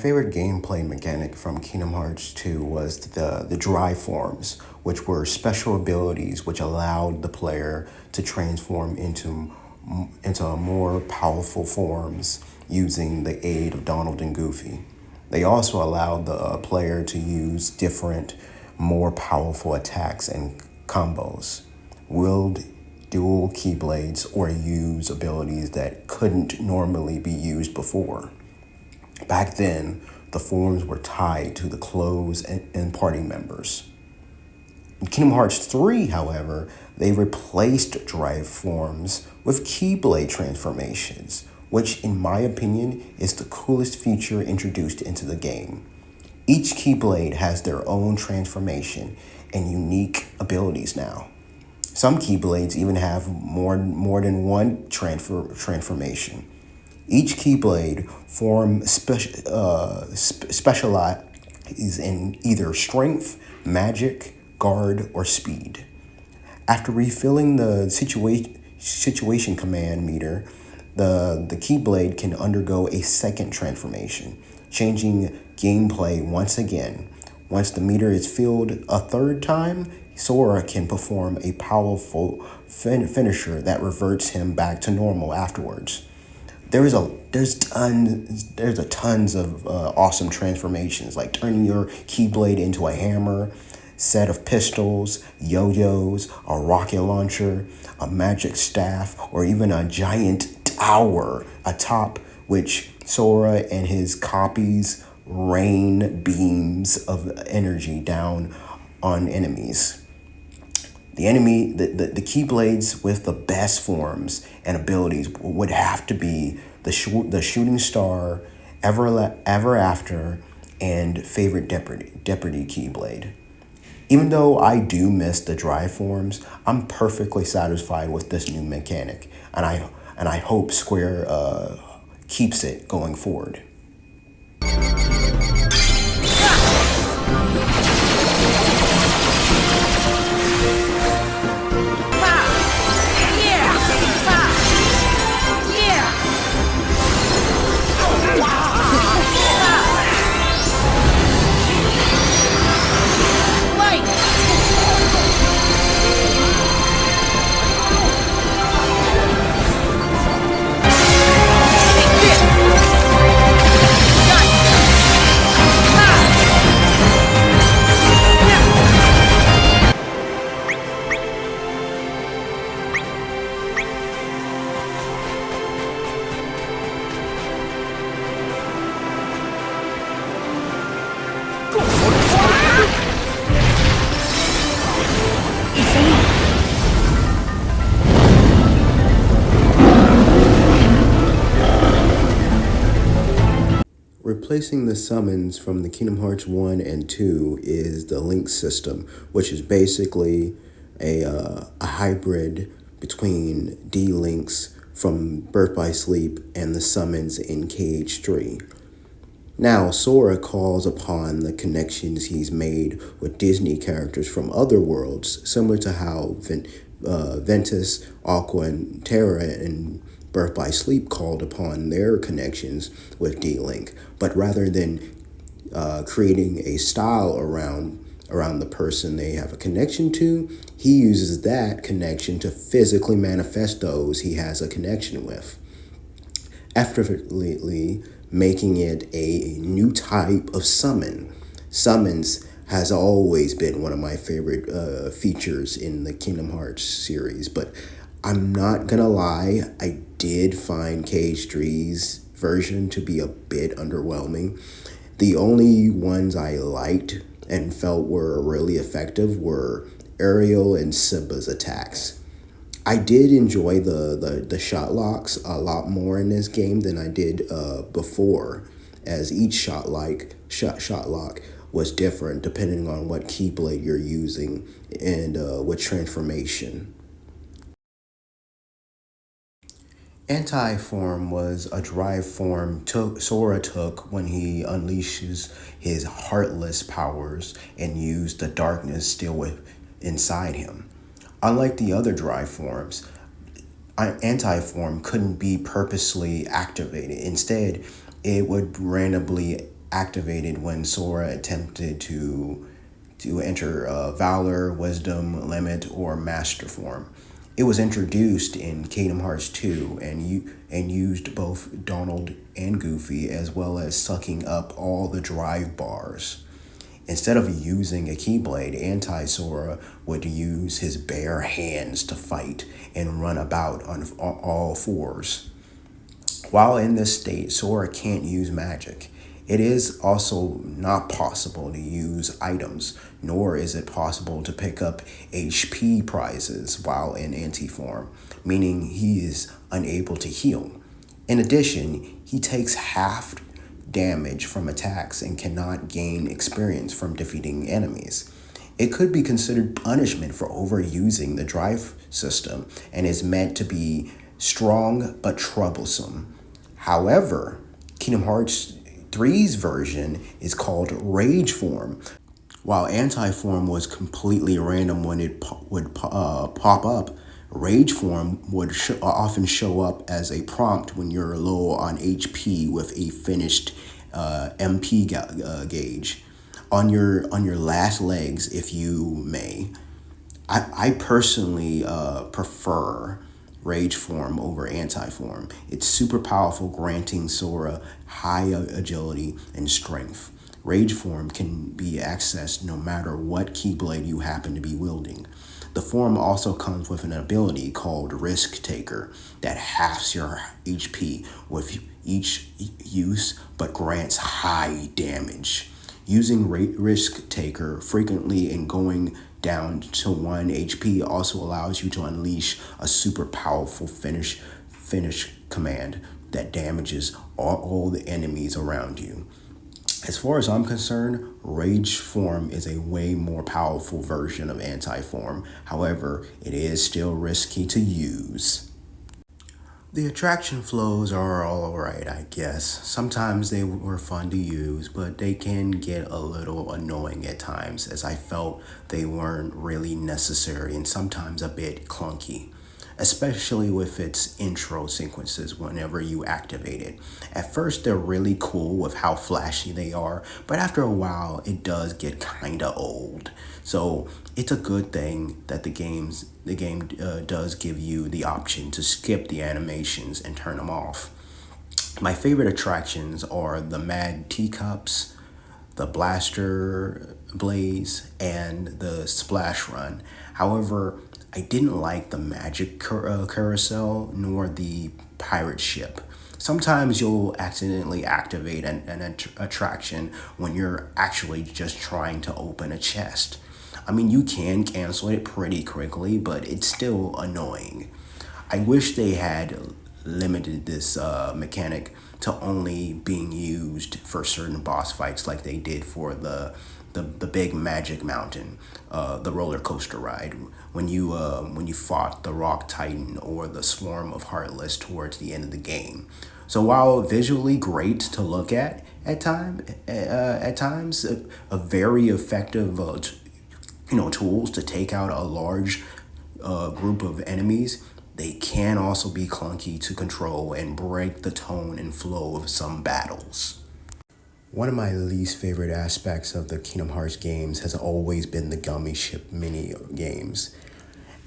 favorite gameplay mechanic from Kingdom Hearts 2 was the Dry Forms, which were special abilities which allowed the player to transform into more powerful forms using the aid of Donald and Goofy. They also allowed the player to use different, more powerful attacks and combos, wield dual keyblades, or use abilities that couldn't normally be used before. Back then, the forms were tied to the clothes and party members. In Kingdom Hearts 3, however, they replaced drive forms with Keyblade transformations, which in my opinion is the coolest feature introduced into the game. Each Keyblade has their own transformation and unique abilities now. Some Keyblades even have more than one transformation. Each Keyblade form specializes in either strength, magic, guard, or speed. After refilling the situation command meter, the Keyblade can undergo a second transformation, changing gameplay once again. Once the meter is filled a third time, Sora can perform a powerful finisher that reverts him back to normal afterwards. There's a tons of awesome transformations, like turning your Keyblade into a hammer, set of pistols, yo-yos, a rocket launcher, a magic staff, or even a giant tower atop which Sora and his copies rain beams of energy down on enemies. The Keyblades with the best forms and abilities would have to be the Shooting Star, Ever After, and favorite Deputy Keyblade. Even though I do miss the dry forms, I'm perfectly satisfied with this new mechanic, and I hope Square keeps it going forward. Replacing the summons from the Kingdom Hearts 1 and 2 is the Link system, which is basically a hybrid between D-Links from Birth by Sleep and the summons in KH3. Now, Sora calls upon the connections he's made with Disney characters from other worlds, similar to how Ventus, Aqua, and Terra and Birth by Sleep called upon their connections with D-Link. But rather than creating a style around the person they have a connection to, he uses that connection to physically manifest those he has a connection with, effortlessly making it a new type of summon. Summons has always been one of my favorite features in the Kingdom Hearts series, but I'm not gonna lie, I did find KH3's version to be a bit underwhelming. The only ones I liked and felt were really effective were Ariel and Simba's attacks. I did enjoy the shot locks a lot more in this game than I did before, as each shot lock was different depending on what Keyblade you're using and what transformation. Anti-form was a drive form Sora took when he unleashes his heartless powers and used the darkness still inside him. Unlike the other drive forms, anti-form couldn't be purposely activated. Instead, it would randomly activated when Sora attempted to enter Valor, Wisdom, Limit, or Master form. It was introduced in Kingdom Hearts 2 and used both Donald and Goofy, as well as sucking up all the drive bars. Instead of using a Keyblade, Anti-Sora would use his bare hands to fight and run about on all fours. While in this state, Sora can't use magic. It is also not possible to use items, nor is it possible to pick up HP prizes while in anti-form, meaning he is unable to heal. In addition, he takes half damage from attacks and cannot gain experience from defeating enemies. It could be considered punishment for overusing the drive system and is meant to be strong but troublesome. However, Kingdom Hearts 3's version is called Rage Form. While Anti-Form was completely random when it would pop up, Rage Form would often show up as a prompt when you're low on HP with a finished MP gauge. On your last legs, if you may. I personally prefer Rage Form over Anti-Form. It's super powerful, granting Sora high agility and strength. Rage Form can be accessed no matter what Keyblade you happen to be wielding. The form also comes with an ability called Risk Taker that halves your HP with each use but grants high damage. Using Risk Taker frequently and going down to 1 HP also allows you to unleash a super powerful finish command that damages all the enemies around you. As far as I'm concerned, Rage Form is a way more powerful version of Anti-Form. However, it is still risky to use. The attraction flows are alright, I guess. Sometimes they were fun to use, but they can get a little annoying at times, as I felt they weren't really necessary and sometimes a bit clunky, especially with its intro sequences whenever you activate it. At first, they're really cool with how flashy they are, but after a while, it does get kinda old. So it's a good thing that the game does give you the option to skip the animations and turn them off. My favorite attractions are the Mad Teacups, the Blaster Blaze, and the Splash Run. However, I didn't like the Magic Carousel nor the Pirate Ship. Sometimes you'll accidentally activate an attraction when you're actually just trying to open a chest. I mean, you can cancel it pretty quickly, but it's still annoying. I wish they had limited this mechanic to only being used for certain boss fights like they did for the big Magic Mountain, the roller coaster ride, when you fought the Rock Titan or the Swarm of Heartless towards the end of the game. So while visually great to look at times, a very effective tools to take out a large group of enemies, they can also be clunky to control and break the tone and flow of some battles. One of my least favorite aspects of the Kingdom Hearts games has always been the Gummy Ship mini games.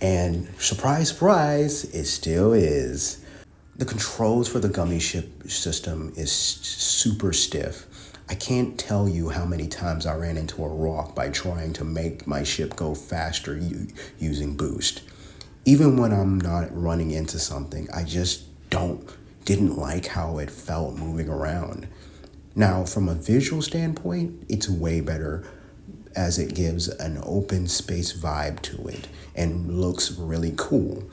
And surprise, surprise, it still is. The controls for the Gummy Ship system is super stiff. I can't tell you how many times I ran into a rock by trying to make my ship go faster using boost. Even when I'm not running into something, I just didn't like how it felt moving around. Now, from a visual standpoint, it's way better, as it gives an open space vibe to it and looks really cool.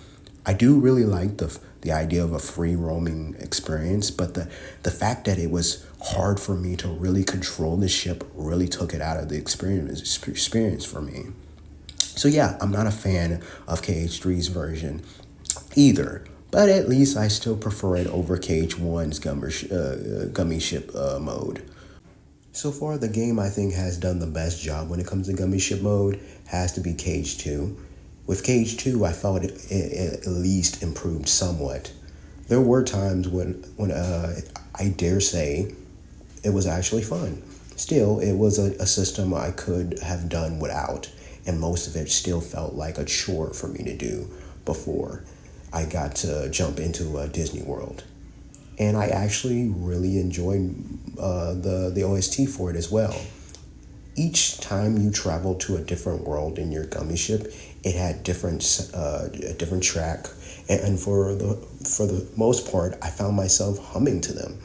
I do really like the idea of a free roaming experience, but the fact that it was hard for me to really control the ship really took it out of the experience for me. So yeah, I'm not a fan of KH3's version either, but at least I still prefer it over KH1's Gummy Ship mode. So far, the game I think has done the best job when it comes to Gummy Ship mode has to be KH2. With KH2, I felt it at least improved somewhat. There were times when I dare say it was actually fun. Still, it was a system I could have done without, and most of it still felt like a chore for me to do before I got to jump into Disney World. And I actually really enjoyed the OST for it as well. Each time you traveled to a different world in your gummy ship, it had a different track, and for the most part, I found myself humming to them.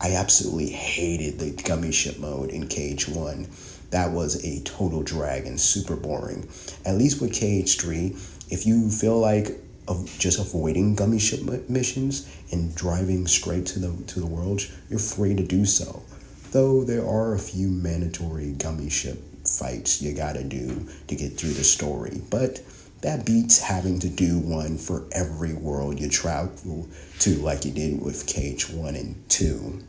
I absolutely hated the gummy ship mode in KH1. That was a total drag and super boring. At least with KH3, if you feel like of just avoiding gummy ship missions and driving straight to the world, you're free to do so. Though there are a few mandatory gummy ship fights you gotta do to get through the story, but that beats having to do one for every world you travel to like you did with KH1 and 2.